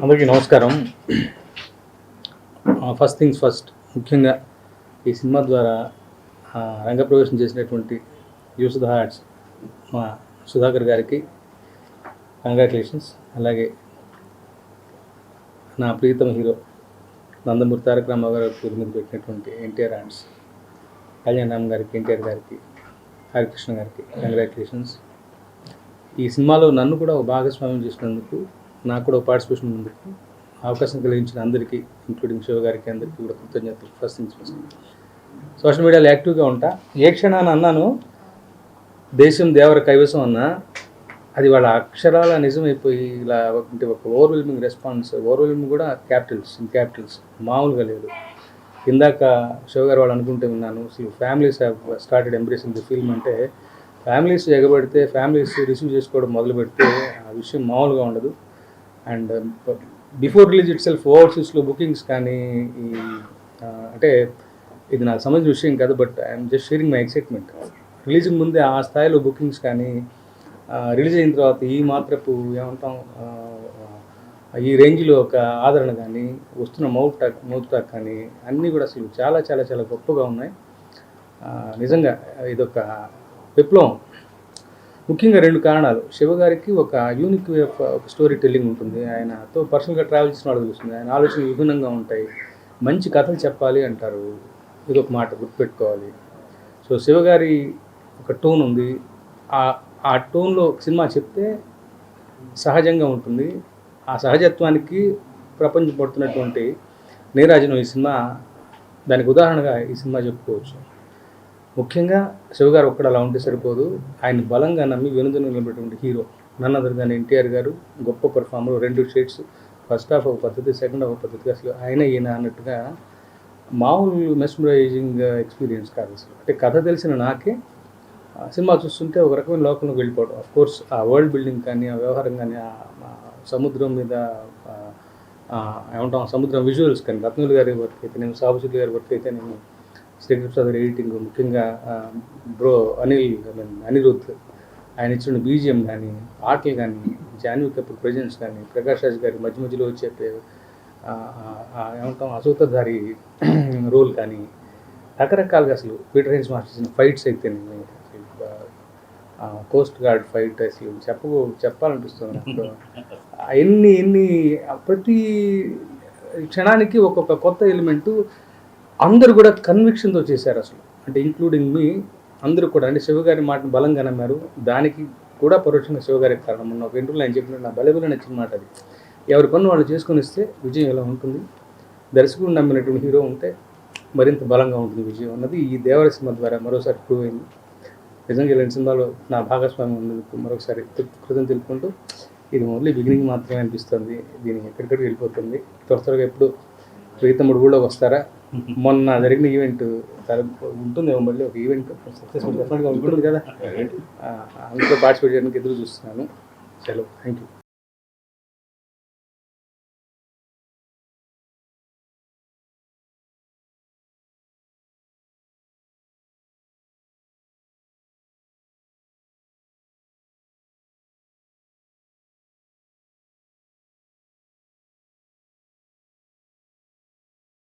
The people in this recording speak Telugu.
అందరికీ నమస్కారం. ఫస్ట్ థింగ్స్ ఫస్ట్, ముఖ్యంగా ఈ సినిమా ద్వారా రంగప్రవేశం చేసినటువంటి యూసుద్ హార్ట్స్ మా సుధాకర్ గారికి కంగ్రాచులేషన్స్. అలాగే నా ప్రీతమ హీరో నందమూరి తారక రామారావు గారి పేరు మీద పెట్టినటువంటి ఎన్టీఆర్ ఆర్ట్స్ కళ్యాణ్ రామ్ గారికి, ఎన్టీఆర్ గారికి, హరికృష్ణ గారికి కంగ్రాచులేషన్స్. ఈ సినిమాలో నన్ను కూడా ఒక భాగస్వామ్యం చేసినందుకు, నాకు కూడా పార్టిసిపేషన్ ఉన్నందుకు అవకాశం కలిగించిన అందరికీ, ఇంక్లూడింగ్ శివ గారికి, అందరికీ కూడా కృతజ్ఞతలు. First things first. సోషల్ మీడియాలో యాక్టివ్గా ఉంటా. ఏ క్షణాన్ని అన్నాను దేశం దేవర కైవసం అన్నా, అది వాళ్ళ అక్షరాల నిజమైపోయి ఇలా ఒక ఓవర్వెల్మింగ్ రెస్పాన్స్. ఓవర్వెల్మింగ్ కూడా క్యాపిటల్స్ మామూలుగా లేదు. ఇందాక శివ గారు వాళ్ళు అనుకుంటే విన్నాను, families have started embracing the film అంటే, ఫ్యామిలీస్ ఎగబడితే, ఫ్యామిలీస్ రిసీవ్ చేసుకోవడం మొదలు పెడితే ఆ విషయం మామూలుగా ఉండదు. And before release itself ఓవర్సీస్లో బుకింగ్స్ కానీ, ఈ అంటే ఇది నాకు సంబంధించిన విషయం కాదు, but I'm just sharing my excitement. రిలీజ్కి ముందే ఆ స్థాయిలో బుకింగ్స్ కానీ, రిలీజ్ అయిన తర్వాత ఈ మాత్రపు ఏమంటాం, ఈ రేంజ్లో ఒక ఆదరణ కానీ, వస్తున్న మౌత్ టాక్ కానీ అన్నీ కూడా అసలు చాలా చాలా చాలా గొప్పగా ఉన్నాయి. నిజంగా ఇదొక విప్లవం. ముఖ్యంగా 2 కారణాలు. శివ గారికి ఒక యూనిక్ వే ఆఫ్ ఒక స్టోరీ టెల్లింగ్ ఉంటుంది. ఆయనతో పర్సనల్గా ట్రావెల్ చేసిన వాళ్ళు తెలుస్తుంది. ఆయన ఆలోచనలు విభిన్నంగా ఉంటాయి. మంచి కథలు చెప్పాలి అంటారు, ఇదొక మాట గుర్తుపెట్టుకోవాలి. సో శివ గారి ఒక టోన్ ఉంది. ఆ టోన్లో సినిమా చెప్తే సహజంగా ఉంటుంది. ఆ సహజత్వానికి ప్రపంచం పడుతున్నటువంటి నీరాజనం ఈ సినిమా దానికి ఉదాహరణగా ఈ సినిమా చెప్పుకోవచ్చు. ముఖ్యంగా శివగారు ఒక్కడ అలా ఉంటే సరిపోదు. ఆయన బలంగా నమ్మి వెనుదను నిలబెట్టినటువంటి hero none other than NTR గారు. గొప్ప పర్ఫార్మర్. 2 షేడ్స్, ఫస్ట్ హాఫ్ ఒక పద్ధతి, సెకండ్ హాఫ్ ఒక పద్ధతి. అసలు ఆయన ఈయన అన్నట్టుగా మామూలు మెస్మరైజింగ్ ఎక్స్పీరియన్స్ కాదు అసలు. అంటే కథ తెలిసిన నాకే సినిమా చూస్తుంటే ఒక రకమైన లోకంలోకి వెళ్ళిపోవడం. అఫ్కోర్స్ ఆ వరల్డ్ బిల్డింగ్ కానీ, ఆ వ్యవహారం కానీ, సముద్రం మీద ఏమంటాం సముద్రం విజువల్స్ కానీ, రత్నూలు గారి వర్క్ అయితే నేను, సాబుశెట్టి గారి వర్క్ అయితే నేను, శ్రీకృష్ణ సాగర్ ఎడిటింగ్, ముఖ్యంగా బ్రో అనిరుద్ధ్ ఆయన ఇచ్చిన బీజిఎం కానీ, పాటలు కానీ, జాన్వీ కపూర్ ప్రజెన్స్ కానీ, ప్రకాష్ రాజ్ గారి మధ్య మధ్యలో వచ్చే ఏమంటాం అసూతధారి రోల్ కానీ, రకరకాలుగా అసలు పీటర్ హెన్స్ మాస్టర్ చేసిన ఫైట్స్ అయితే నేను కోస్ట్ గార్డ్ ఫైట్ అసలు చెప్పాలనిపిస్తుంది నాకు. ఎన్ని ప్రతి క్షణానికి ఒక్కొక్క కొత్త ఎలిమెంటు అందరూ కూడా కన్విక్షన్తో చేశారు అసలు. అంటే ఇంక్లూడింగ్ మీ అందరూ కూడా. అంటే శివగారి మాటను బలంగా నమ్మారు. దానికి కూడా పరోక్షంగా శివగారికి కారణం. మొన్న ఒక ఇంటర్వ్యూలో ఆయన చెప్పినట్టు నా బలబల నచ్చిన మాట అది. ఎవరి పన్ను వాళ్ళు చేసుకొని ఇస్తే విజయం ఎలా ఉంటుంది, దర్శకుడు నమ్మినటువంటి హీరో ఉంటే మరింత బలంగా ఉంటుంది విజయం అన్నది ఈ దేవర సినిమా ద్వారా మరోసారి ప్రూవ్ అయింది. నిజంగా ఇలాంటి సినిమాలో నా భాగస్వామ్యం ఉన్నందుకు మరొకసారి కృతజ్ఞతలు తెలుపుకుంటూ, ఇది ఓన్లీ బిగినింగ్ మాత్రమే అనిపిస్తుంది. దీనికి ఎక్కడికడికి వెళ్ళిపోతుంది. త్వరగా ఎప్పుడు ప్రీతముడు కూడా వస్తారా? మొన్న జరిగిన ఈవెంట్ ఉంటుంది, మళ్ళీ ఒక ఈవెంట్ సక్సెస్ఫుల్ డెఫినెట్గా ఉంటుంది కదా, అందులో పార్టిసిపేట్ చేయడానికి ఎదురు చూస్తున్నాను. సెలవు. Thank you.